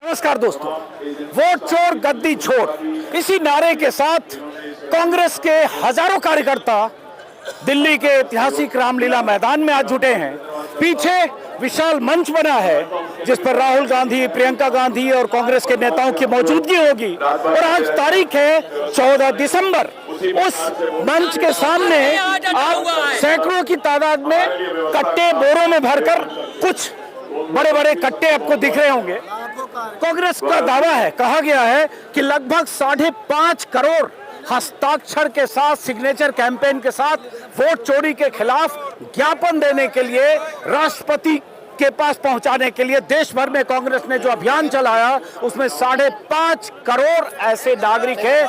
नमस्कार दोस्तों, वोट चोर गद्दी छोड़, इसी नारे के साथ कांग्रेस के हजारों कार्यकर्ता दिल्ली के ऐतिहासिक रामलीला मैदान में आज जुटे हैं। पीछे विशाल मंच बना है जिस पर राहुल गांधी, प्रियंका गांधी और कांग्रेस के नेताओं की मौजूदगी होगी। और आज तारीख है 14 दिसंबर। उस मंच के सामने आज सैकड़ों की तादाद में कट्टे बोरों में भरकर कुछ बड़े बड़े कट्टे आपको दिख रहे होंगे। कांग्रेस का दावा है, कहा गया है कि लगभग 5.5 करोड़ हस्ताक्षर के साथ, सिग्नेचर कैंपेन के साथ वोट चोरी के खिलाफ ज्ञापन देने के लिए, राष्ट्रपति के पास पहुंचाने के लिए देश भर में कांग्रेस ने जो अभियान चलाया उसमें 5.5 करोड़ ऐसे नागरिक हैं।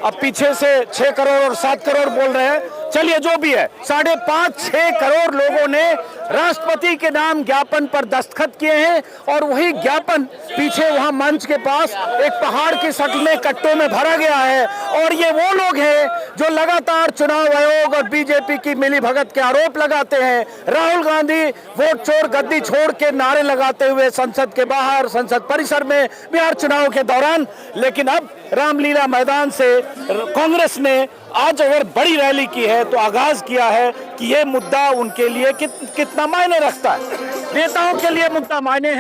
अब पीछे से 6 करोड़ और 7 करोड़ बोल रहे हैं, चलिए जो भी है, 5.5-6 करोड़ लोगों ने राष्ट्रपति के नाम ज्ञापन पर दस्तखत किए हैं। और वही ज्ञापन पीछे वहां मंच के पास एक पहाड़ की शक्ल में कट्टों में भरा गया है। और ये वो लोग हैं जो लगातार चुनाव आयोग और बीजेपी की मिलीभगत के आरोप लगाते हैं। राहुल गांधी वोट चोर गद्दी छोड़ के नारे लगाते हुए संसद के बाहर, संसद परिसर में बिहार चुनाव के दौरान। लेकिन अब रामलीला मैदान से कांग्रेस ने आज अगर बड़ी रैली की है तो आगाज किया है कि ये मुद्दा उनके लिए कितना मायने रखता है। नेताओं के लिए मुद्दा मायने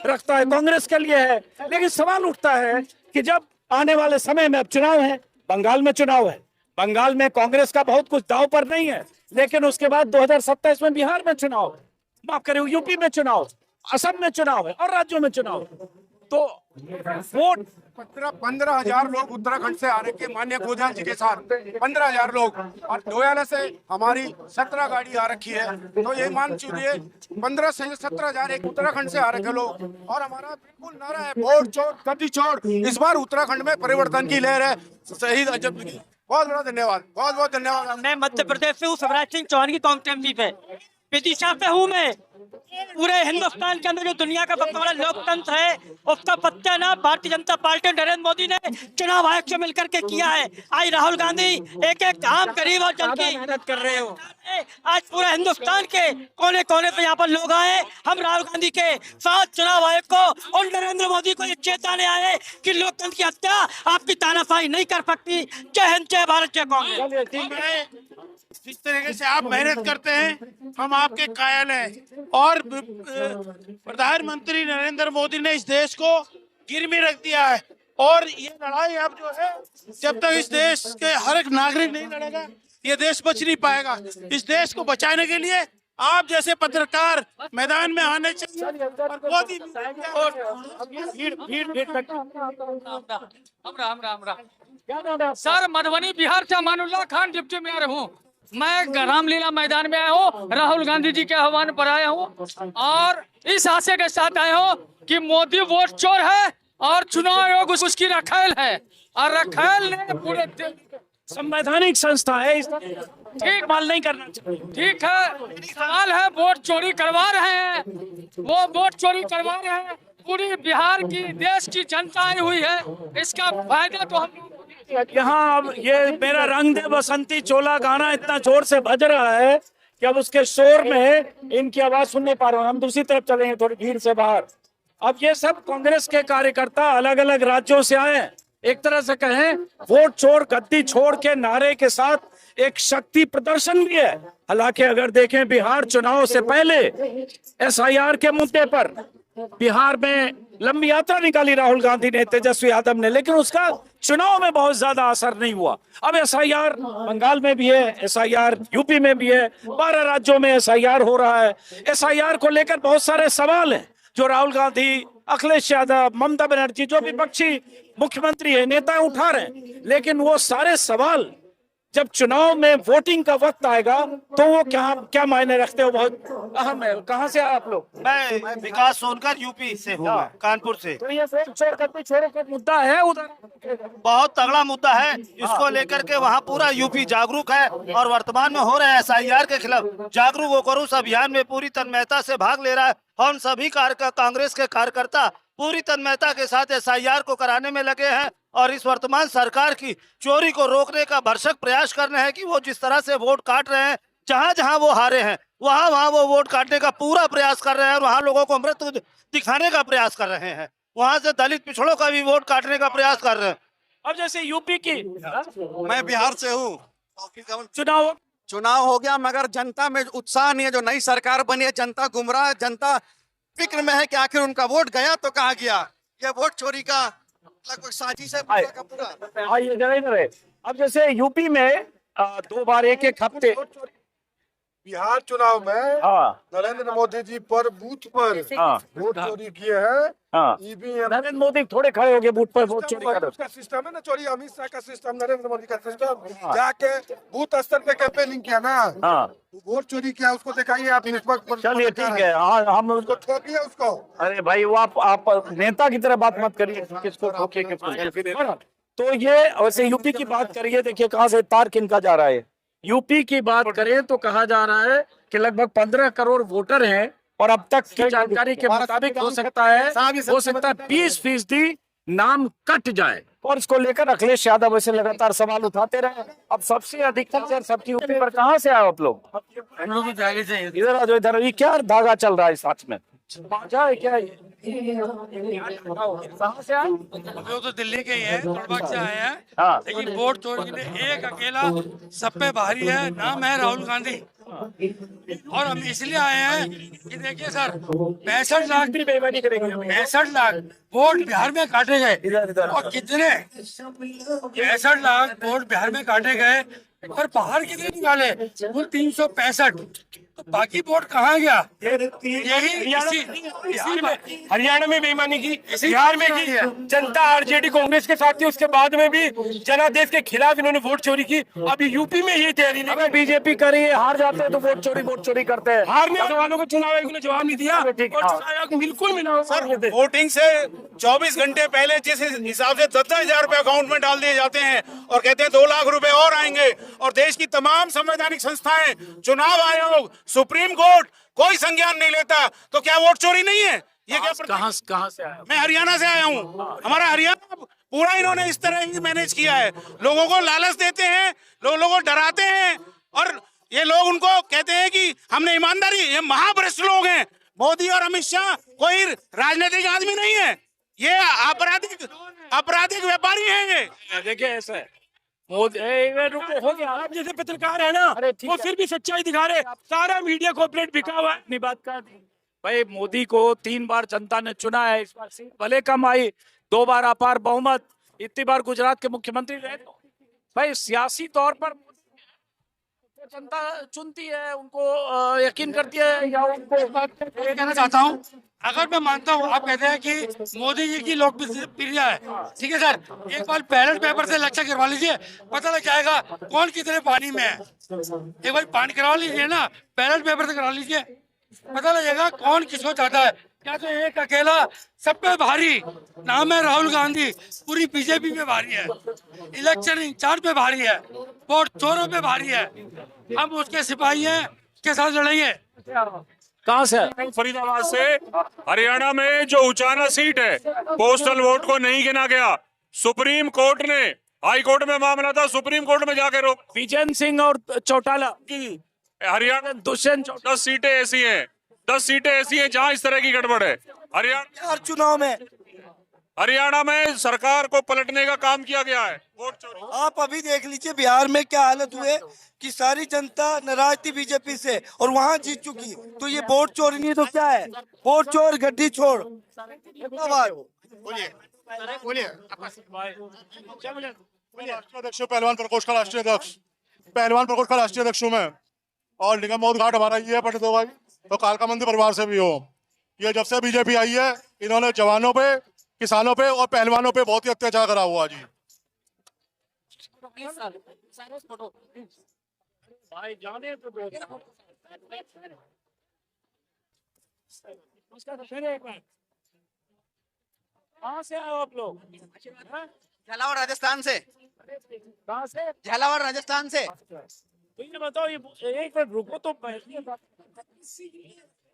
रखता है, कांग्रेस के लिए है। लेकिन सवाल उठता है कि जब आने वाले समय में अब चुनाव है, बंगाल में चुनाव है, बंगाल में कांग्रेस का बहुत कुछ दांव पर नहीं है, लेकिन उसके बाद 2027 में बिहार में चुनाव, माफ करें यूपी में चुनाव, असम में चुनाव है और राज्यों में चुनाव। तो वोट 15,000 लोग उत्तराखंड से आ रहे के मान्य गोजाल जी के साथ 15,000 लोग, और डोयाला से हमारी 17 गाड़ी आ रखी है। तो ये मान चुनिए 15 से 17,000 एक उत्तराखंड से आ रखे लोग। और हमारा बिल्कुल नारा है वोट चोर गद्दी छोड़। इस बार उत्तराखंड में परिवर्तन की लहर है। शहीद अजब की बहुत बड़ा धन्यवाद, बहुत बहुत धन्यवाद। मैं मध्य प्रदेश से हूँ, शिवराज सिंह चौहान की कांग्रेस पे विदिशा से हूँ। मैं पूरे हिंदुस्तान के अंदर जो दुनिया का सबसे बड़ा लोकतंत्र है उसका सत्यानाश भारतीय जनता पार्टी और नरेंद्र मोदी ने चुनाव आयोग से मिलकर के किया है। आज राहुल गांधी एक आम गरीब और जन की मेहनत कर रहे हो। आज पूरे हिंदुस्तान के कोने कोने पे यहाँ पर लोग आए। हम राहुल गांधी के साथ चुनाव आयोग को और नरेंद्र मोदी को ये चेताने आए कि लोकतंत्र की हत्या आपकी तानाशाही नहीं कर सकती। जय हिंद, जय भारत, जय कांग्रेस। जिस तरीके से आप मेहनत करते हैं हम आपके कायल हैं। और प्रधानमंत्री नरेंद्र मोदी ने इस देश को गिर में रख दिया है। और ये लड़ाई अब जो है, जब तक इस देश के हर एक नागरिक नहीं लड़ेगा ये देश बच नहीं पाएगा। इस देश को बचाने के लिए आप जैसे पत्रकार मैदान में आने चाहिए। और बहुत ही राम सर, मधुबनी बिहार से अमानुल्लाह खान डिप्टी मेयर हूँ। मैं रामलीला मैदान में आया हूँ, राहुल गांधी जी के आह्वान पर आया हूँ और इस आशय के साथ आया हूँ कि मोदी वोट चोर है और चुनाव आयोग उसकी रखेल है। और रखेल ने पूरे संवैधानिक संस्था है, ठीक माल नहीं करना चाहिए। ठीक है, सवाल है वोट चोरी करवा रहे हैं, वो वोट चोरी करवा रहे हैं। पूरी बिहार की, देश की जनता आई हुई है, इसका फायदा तो हम यहाँ अब ये मेरा रंग दे बसंती चोला गाना इतना जोर से बज रहा है कि अब उसके शोर में इनकी आवाज सुन नहीं पा रहे हैं। हम दूसरी तरफ चलेंगे थोड़ी भीड़ से बाहर। अब ये सब कांग्रेस के कार्यकर्ता अलग अलग राज्यों से आए, एक तरह से कहें वोट चोर गद्दी छोड़ के नारे के साथ एक शक्ति प्रदर्शन भी है। हालांकि अगर देखें बिहार चुनाव से पहले एसआईआर के मुद्दे पर बिहार में लंबी यात्रा निकाली राहुल गांधी ने, तेजस्वी यादव ने, लेकिन उसका चुनाव में बहुत ज्यादा असर नहीं हुआ। अब एसआईआर बंगाल में भी है, एसआईआर यूपी में भी है, 12 राज्यों में एसआईआर हो रहा है। एसआईआर को लेकर बहुत सारे सवाल हैं जो राहुल गांधी, अखिलेश यादव, ममता बनर्जी, जो विपक्षी मुख्यमंत्री है, नेता उठा रहे हैं। लेकिन वो सारे सवाल जब चुनाव में वोटिंग का वक्त आएगा तो वो क्या मायने रखते हो, बहुत अहम है। कहाँ से आप लोग? मैं विकास सोनकर यूपी से हूँ, कानपुर से। तो ये वोट चोर गद्दी छोड़ो का मुद्दा है उधर, बहुत तगड़ा मुद्दा है। इसको लेकर के वहाँ पूरा यूपी जागरूक है और वर्तमान में हो रहे हैं एसआईआर के खिलाफ जागरूक होकर उस अभियान में पूरी तन्मयता से भाग ले रहा है। हम सभी कांग्रेस के कार्यकर्ता पूरी तन्मयता के साथ एसआईआर को कराने में लगे हैं और इस वर्तमान सरकार की चोरी को रोकने का भरसक प्रयास कर रहे हैं कि वो जिस तरह से वोट काट रहे हैं, जहां जहां वो हारे हैं वहां वहां वो वोट काटने का पूरा प्रयास कर रहे हैं और वहां लोगों को मृत्यु दिखाने का प्रयास कर रहे हैं। वहां से दलित पिछड़ों का भी वोट काटने का प्रयास कर रहे हैं। अब जैसे यूपी की मैं बिहार से हूँ। चुनाव चुनाव हो गया मगर जनता में उत्साह नहीं है। जो नई सरकार बनी है जनता गुमराह है, जनता फिक्र में है कि आखिर उनका वोट गया तो कहाँ गया। ये वोट चोरी का लगभग साजिश है पूरा का पूरा। आइए जरा इधर है। अब जैसे यूपी में 2 बार एक हफ्ते बिहार चुनाव में हाँ नरेंद्र मोदी जी पर बूथ पर हाँ वोट चोरी किए हैं। हाँ ईवीएम नरेंद्र मोदी थोड़े खड़े हो गए बूथ पर वोट चोरी कर उसका सिस्टम है ना चोरी। अमित शाह का सिस्टम, नरेंद्र मोदी का सिस्टम, जाके बूथ स्तर पे कैंपेनिंग किया ना, हाँ वोट चोरी किया, उसको दिखाइए आप। चलिए ठीक है। हाँ हम उसको ठोकिए उसको। अरे भाई वो आप नेता की तरह बात मत करिए, किसको ठोकिए किसको। तो ये वैसे यूपी की बात करिए, देखिए कहाँ से तार किनका जा रहा है। यूपी की बात करें तो कहा जा रहा है कि लगभग 15 करोड़ वोटर हैं और अब तक की जानकारी के मुताबिक हो सकता है 20% नाम कट जाए। और इसको लेकर अखिलेश यादव वैसे लगातार सवाल उठाते रहे। अब सबसे अधिक सबकी यूपी पर कहाँ से आए आप लोग? इधर आ जाओ, इधर। ये क्या धागा चल रहा है साथ में? बाजा है क्या ये? कहाँ से आए? वो तो दिल्ली के ही है, तोड़बाग से आए हैं। हाँ। लेकिन वोट चोरी में एक अकेला सब पे भारी है, नाम है राहुल गांधी। और हम इसलिए आए हैं कि देखिए सर, 65 लाख बेईमानी करेंगे। 65 लाख वोट बिहार में काटे गए। इधर और कितने 65 लाख वोट बिहार में काटे गए और बाहर कितने निकाले? कुल 365। तो बाकी वोट कहाँ गया? यही हरियाणा में बेईमानी की, बिहार में की, जनता आरजेडी कांग्रेस के साथ थी, उसके बाद में भी जनादेश के खिलाफ इन्होंने वोट चोरी की। अभी यूपी में ये तैयारी नहीं। बीजेपी करी है, हार जाते हैं तो वोट चोरी करते हैं। हारने वालों को चुनाव आयोग ने जवाब नहीं दिया। चुनाव आयोग बिल्कुल मिला सर वोटिंग से 24 घंटे पहले जिस हिसाब से 10,000 रुपए अकाउंट में डाल दिए जाते हैं और कहते हैं 2 लाख रुपए और आएंगे, और देश की तमाम संवैधानिक संस्थाएं, चुनाव आयोग, सुप्रीम कोर्ट कोई संज्ञान नहीं लेता, तो क्या वोट चोरी नहीं है? ये क्या कहां से आया? मैं हरियाणा से आया हूँ। हमारा हरियाणा पूरा इन्होंने इस तरह ही मैनेज किया है। लोगों को लालच देते हैं, लोगों को डराते हैं, और ये लोग उनको कहते हैं कि हमने ईमानदारी। ये महाभ्रष्ट लोग हैं। मोदी और अमित शाह कोई राजनीतिक आदमी नहीं है, ये आपराधिक व्यापारी हैं ये। देखिए ऐसा है, हो गया। आप जैसे पत्रकार है ना, वो फिर भी सच्चाई दिखा रहे। सारा मीडिया कॉर्पोरेट बिका हुआ है। अपनी बात कर दी भाई, मोदी को 3 बार जनता ने चुना है। इस बार सीट भले कम आई, 2 बार अपार बहुमत, इतनी बार गुजरात के मुख्यमंत्री रहे। तो भाई सियासी तौर पर जनता चुनती है, उनको यकीन करती है, या उनको ये कहना चाहता हूँ, अगर मैं मानता हूँ, आप कहते हैं कि मोदी जी की लोकप्रिय है, ठीक है सर, एक बार बैलेट पेपर से इलेक्शन करवा लीजिए, पता लग जाएगा कौन कितने पानी में है। एक बार पानी करवा लीजिए ना, बैलेट पेपर से करा लीजिए, पता लगेगा कौन किसको चाहता है। क्या तो एक अकेला सब पे भारी नाम है राहुल गांधी, पूरी बीजेपी पे भारी है, इलेक्शन इंचार्ज पे भारी है, वोट चोरों पे भारी है। हम उसके सिपाही हैं, के साथ लड़ेंगे। कहाँ से? फरीदाबाद से। हरियाणा में जो उचाना सीट है, पोस्टल वोट को नहीं गिना गया। सुप्रीम कोर्ट ने, हाई कोर्ट में मामला था, सुप्रीम कोर्ट में जाके रोक। विजय सिंह और चौटाला की हरियाणा दुष्यंत 10 सीटें ऐसी हैं, 10 सीटें ऐसी हैं जहां इस तरह की गड़बड़ है। हरियाणा चुनाव में हरियाणा में सरकार को पलटने का काम किया गया है। वोट चोरी आप अभी देख लीजिए बिहार में क्या हालत हुए कि सारी जनता नाराज थी बीजेपी से और वहां जीत चुकी। तो ये वोट चोरी नहीं तो क्या है? वोट चोर गड्डी छोड़। अध्यक्ष पहलवान प्रकोष्ठ का राष्ट्रीय अध्यक्ष हूँ मैं, और निगम मौत घाट हमारा ये है पंडित भाई, तो कालका मंदिर परिवार से भी हो। ये जब से बीजेपी आई है, इन्होंने जवानों पे, किसानों पे और पहलवानों पे बहुत ही अत्याचार करा हुआ जी। भाई जाने तो दो। कहाँ से आए आप लोग? झालावाड़ राजस्थान से। कहाँ से? झालावाड़ राजस्थान से। तो ये बताओ, ये एक मिनट रुको तो।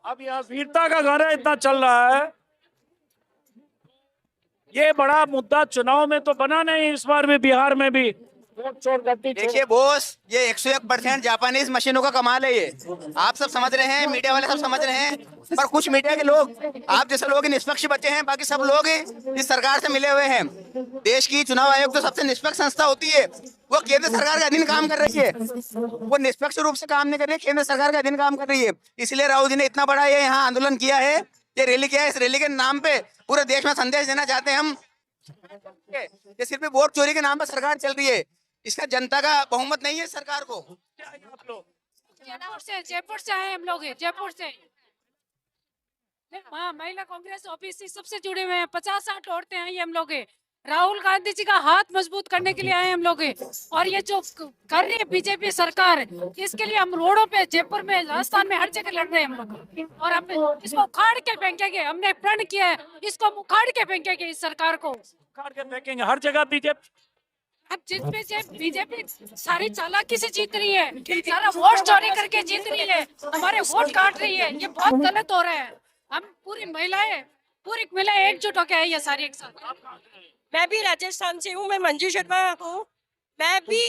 अब यहाँ वीरता का गाना इतना चल रहा है, ये बड़ा मुद्दा चुनाव में तो बना नहीं, इस बार भी बिहार में भी वोट चोर गद्दी चोर। देखिए बोस, ये 101% जापानीज मशीनों का कमाल है ये। आप सब समझ रहे हैं, मीडिया वाले सब समझ रहे हैं, पर कुछ मीडिया के लोग, आप जैसे लोग निष्पक्ष बचे हैं, बाकी सब लोग इस सरकार से मिले हुए हैं। देश की चुनाव आयोग तो सबसे निष्पक्ष संस्था होती है, वो केंद्र सरकार के अधीन काम कर रही है, वो निष्पक्ष रूप से काम नहीं कर रही है, केंद्र सरकार के अधीन काम कर रही है। इसलिए राहुल जी ने इतना बड़ा ये यहाँ आंदोलन किया है, ये रैली किया है। इस रैली के नाम पे पूरे देश में संदेश देना चाहते हैं हम, ये सिर्फ वोट चोरी के नाम पर सरकार चल रही है, इसका जनता का बहुमत नहीं है इस सरकार को। जयपुर से आए हम लोग, जयपुर से। हाँ, महिला कांग्रेस ओबीसी सबसे जुड़े हुए हैं, 50-60 औरतें हैं ये हम लोग। राहुल गांधी जी का हाथ मजबूत करने के लिए आए हम लोग। और ये जो कर रही है बीजेपी सरकार, इसके लिए हम रोडों पे, जयपुर में, राजस्थान में, हर जगह लड़ रहे हैं हम लोग। और हम इसको उखाड़ के फेंकेंगे, हमने प्रण किया है, इसको उखाड़ के फेंकेंगे इस सरकार को, उखाड़ के फेंकेंगे हर जगह। बीजेपी अब बीजेपी सारी चालाकी से जीत रही है, सारा वोट चोरी करके जीत रही है, हमारे वोट काट रही है, ये बहुत गलत हो रहा है। हम पूरी महिलाएं एकजुट होके आई है सारी एक साथ। मैं भी राजस्थान से हूँ, मैं मंजू शर्मा हूँ। मैं भी,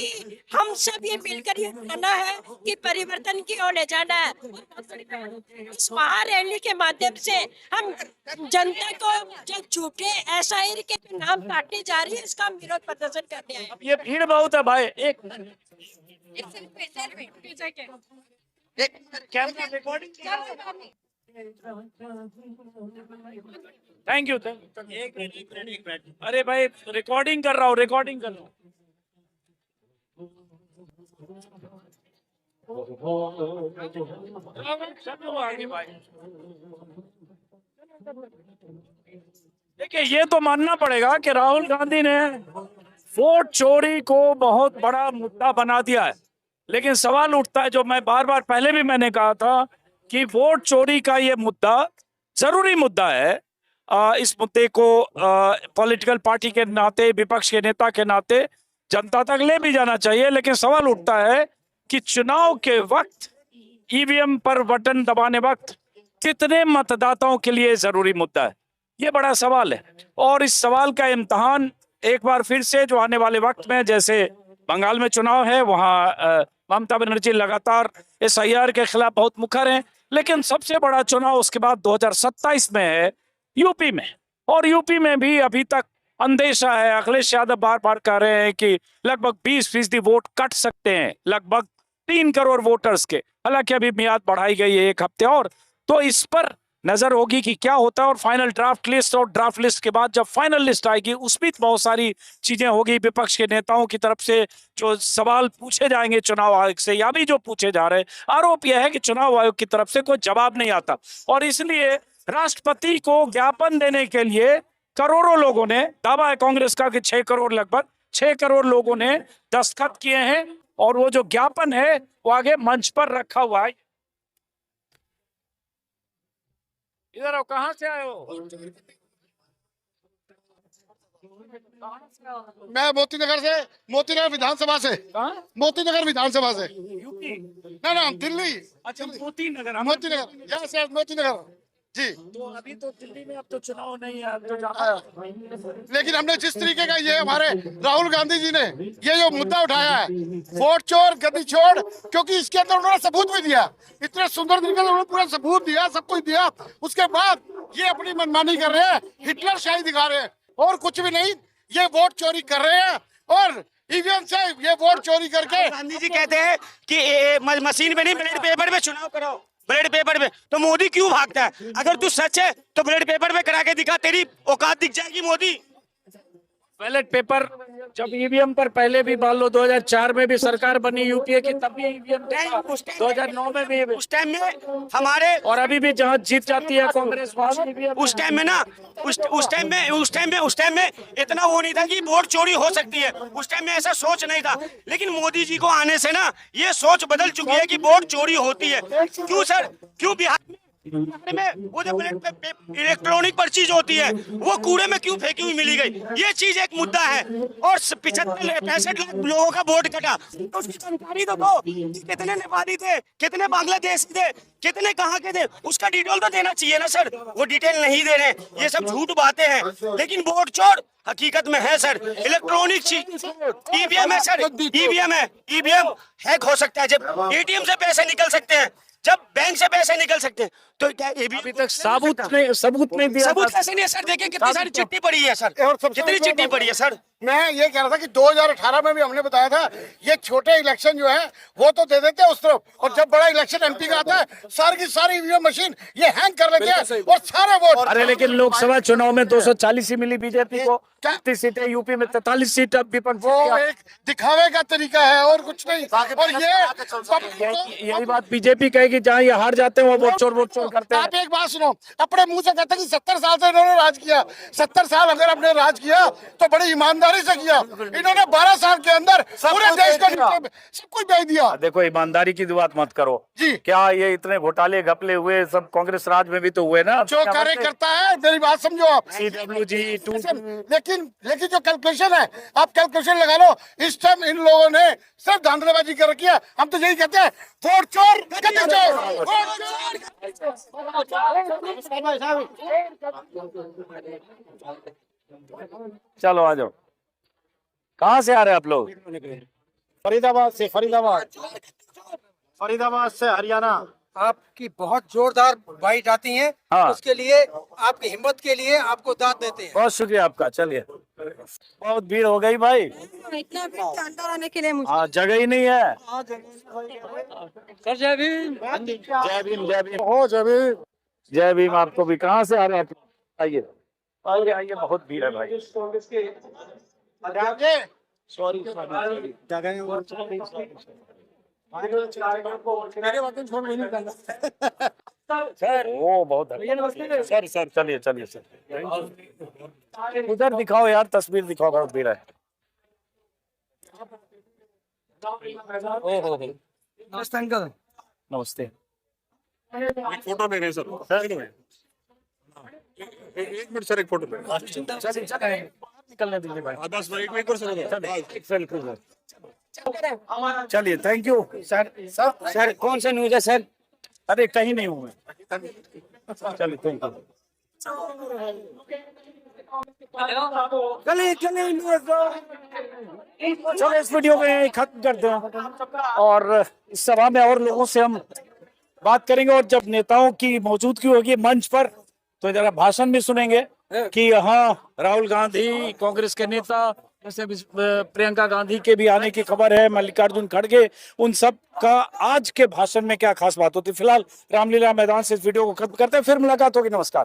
हम सब ये मिलकर ये कहना है कि परिवर्तन की ओर ले जाना है। इस महारैली के माध्यम से हम जनता को जो झूठे एसआईआर के जो नाम काटने जा रही है, इसका हम विरोध प्रदर्शन करने आए। अब ये भीड़ बहुत है भाई। एक कैमरा रिकॉर्डिंग। Thank you. अरे भाई रिकॉर्डिंग कर रहा हूँ, रिकॉर्डिंग कर रहा हूँ। आगे भाई, देखिए ये तो मानना पड़ेगा कि राहुल गांधी ने वोट चोरी को बहुत बड़ा मुद्दा बना दिया है। लेकिन सवाल उठता है, जो मैं बार बार पहले भी मैंने कहा था, कि वोट चोरी का ये मुद्दा जरूरी मुद्दा है। इस मुद्दे को पॉलिटिकल पार्टी के नाते, विपक्ष के नेता के नाते जनता तक ले भी जाना चाहिए। लेकिन सवाल उठता है कि चुनाव के वक्त ईवीएम पर बटन दबाने वक्त कितने मतदाताओं के लिए जरूरी मुद्दा है, ये बड़ा सवाल है। और इस सवाल का इम्तिहान एक बार फिर से जो आने वाले वक्त में, जैसे बंगाल में चुनाव है, वहाँ ममता बनर्जी लगातार एसआईआर के खिलाफ बहुत मुखर हैं, लेकिन सबसे बड़ा चुनाव उसके बाद 2027 में है यूपी में। और यूपी में भी अभी तक अंदेशा है, अखिलेश यादव बार बार कह रहे हैं कि लगभग 20% वोट कट सकते हैं, लगभग 3 करोड़ वोटर्स के। हालांकि अभी मियाद बढ़ाई गई है 1 हफ्ते और, तो इस पर नजर होगी कि क्या होता है। और फाइनल ड्राफ्ट लिस्ट, और ड्राफ्ट लिस्ट के बाद जब फाइनल लिस्ट आएगी उसमें बहुत सारी चीजें होगी। विपक्ष के नेताओं की तरफ से जो सवाल पूछे जाएंगे चुनाव आयोग से, या भी जो पूछे जा रहे हैं, आरोप यह है कि चुनाव आयोग की तरफ से कोई जवाब नहीं आता। और इसलिए राष्ट्रपति को ज्ञापन देने के लिए करोड़ों लोगों ने, दावा है कांग्रेस का कि 6 करोड़, लगभग 6 करोड़ लोगों ने दस्तखत किए हैं। और वो जो ज्ञापन है वो आगे मंच पर रखा हुआ है। इधर आओ, कहाँ से आए हो? मैं मोतीनगर से, मोतीनगर विधानसभा से। मोतीनगर विधानसभा से। यूपी? ना दिल्ली। अच्छा, मोतीनगर। मोतीनगर, यहाँ से मोतीनगर जी। तो अभी तो दिल्ली में अब तो चुनाव नहीं है, अब तो जाना। लेकिन हमने जिस तरीके का, ये हमारे राहुल गांधी जी ने ये जो मुद्दा उठाया है, वोट चोर गद्दी छोड़, क्योंकि इसके अंदर उन्होंने सबूत भी दिया, इतने सुंदर तरीके से उन्होंने पूरा सबूत दिया, सब कुछ दिया। उसके बाद ये अपनी मनमानी कर रहे हैं, हिटलर शाही दिखा रहे हैं, और कुछ भी नहीं, ये वोट चोरी कर रहे हैं। और ईवीएम से ये वोट चोरी करके, गांधी जी कहते हैं कि मशीन में नहीं, बैलेट पेपर में चुनाव कराओ, बैलेट पेपर में। तो मोदी क्यों भागता है? अगर तू सच है तो बैलेट पेपर में करा के दिखा, तेरी औकात दिख जाएगी मोदी। बैलेट पेपर जब ईवीएम पर पहले भी मान लो 2004 में भी सरकार बनी यूपीए की, तब भी ईवीएम, 2009 में भी, उस टाइम में हमारे, और अभी भी जहाँ जीत जाती है कांग्रेस वहाँ उस टाइम में ना, उस टाइम में इतना वो नहीं था कि वोट चोरी हो सकती है। उस टाइम में ऐसा सोच नहीं था। लेकिन मोदी जी को आने से ना ये सोच बदल चुकी है कि वोट चोरी होती है। क्यों सर? क्यों बिहार में में वो जो इलेक्ट्रॉनिक पर्ची जो होती है वो कूड़े में क्यों फेंकी हुई मिली गई, ये चीज एक मुद्दा है। और 65 लाख लोगों का वोट कटा, तो उसकी जानकारी तो दो कि कितने नेपाली थे, कितने बांग्लादेशी थे, कितने कहाँ के थे, उसका डिटेल तो देना चाहिए ना सर। वो डिटेल नहीं दे रहे, ये सब झूठ बातें हैं। लेकिन वोट चोर हकीकत में है सर, इलेक्ट्रॉनिक चीज ईवीएम है सर, ईवीएम है, ईवीएम हैक हो सकता है। जब एटीएम से पैसे निकल सकते हैं, जब बैंक से पैसे निकल सकते हैं, तो क्या अभी तक सबूत नहीं दिया। सबूत कैसे नहीं है सर? देखिए कितनी सारी चिट्ठी पड़ी है सर, कितनी चिट्ठी पड़ी है सर। मैं ये कह रहा था कि 2018 में भी हमने बताया था ये छोटे इलेक्शन जो है वो तो दे देते हैं उस तरफ, और जब बड़ा इलेक्शन एमपी का आता है सारी की सारी ईवीएम मशीन ये हैंग कर लेते हैं और सारे वोट। अरे लेकिन लोकसभा चुनाव में 240 ही मिली बीजेपी को, 33 सीटें, यूपी में 43 सीट विपक्ष। वो एक दिखावे का तरीका है और कुछ नहीं। और ये यही बात बीजेपी कहेगी, जहाँ ये हार जाते हैं वो वोट चोर करते हैं। आप एक बात सुनो, अपने मुंह से कहते हैं कि 70 साल से इन्होंने राज किया। 70 साल अगर आपने राज किया तो बड़ी ईमानदारी से किया। इन्होंने 12 साल के अंदर पूरे देश को सब कुछ बेच दिया। देखो ईमानदारी की बात मत करो जी, क्या ये इतने घोटाले घपले हुए सब कांग्रेस राज में भी तो हुए ना। जो कार्यकर्ता है, मेरी बात समझो आप, CWG लेकिन जो कैलकुलेशन है, आप कैलकुलेशन लगा लो। इस टाइम इन लोगों ने सिर्फ धांधलेबाजी कर रखी है। हम तो यही कहते हैं वोट चोर गद्दी चोर, वोट चलो आ जाओ। कहाँ से आ रहे हैं आप लोग? फरीदाबाद से, फरीदाबाद से हरियाणा। आपकी बहुत जोरदार बाइट आती है, हाँ। उसके लिए आपकी हिम्मत के लिए आपको दाद देते हैं। बहुत शुक्रिया आपका। चलिए, बहुत भीड़ हो गई भाई, इतना अंदर आने के लिए हाँ जगह ही नहीं है। सर जय भीम। जय भीम, जय भीम, हो जब जय भीम। आपको भी कहाँ से आ रहे हैं आप? आइए आइए आइए, बहुत भीड़ है भाई। सॉरी सर, वो बहुत सर चलिए सर, उधर दिखाओ यार, तस्वीर दिखाओ, बहुत भीड़ है। नमस्ते अंकल। नमस्ते। एक फोटो ले रहे सर। एक मिनट सर, एक फोटो निकलने दीजिए भाई। 10 मिनट सर। चलिए, थैंक यू सर। सर कौन सा न्यूज है सर? अरे कहीं नहीं हूँ मैं। चलिए, थैंक यू। चलो इस वीडियो में खत्म करते हैं, और इस सभा में और लोगों से हम बात करेंगे, और जब नेताओं की मौजूदगी होगी मंच पर तो जरा भाषण भी सुनेंगे कि यहाँ राहुल गांधी, कांग्रेस के नेता जैसे प्रियंका गांधी के भी आने की खबर है, मल्लिकार्जुन खड़गे, उन सब का आज के भाषण में क्या खास बात होती है। फिलहाल रामलीला मैदान से इस वीडियो को खत्म करते हैं, फिर मुलाकात होगी। नमस्कार।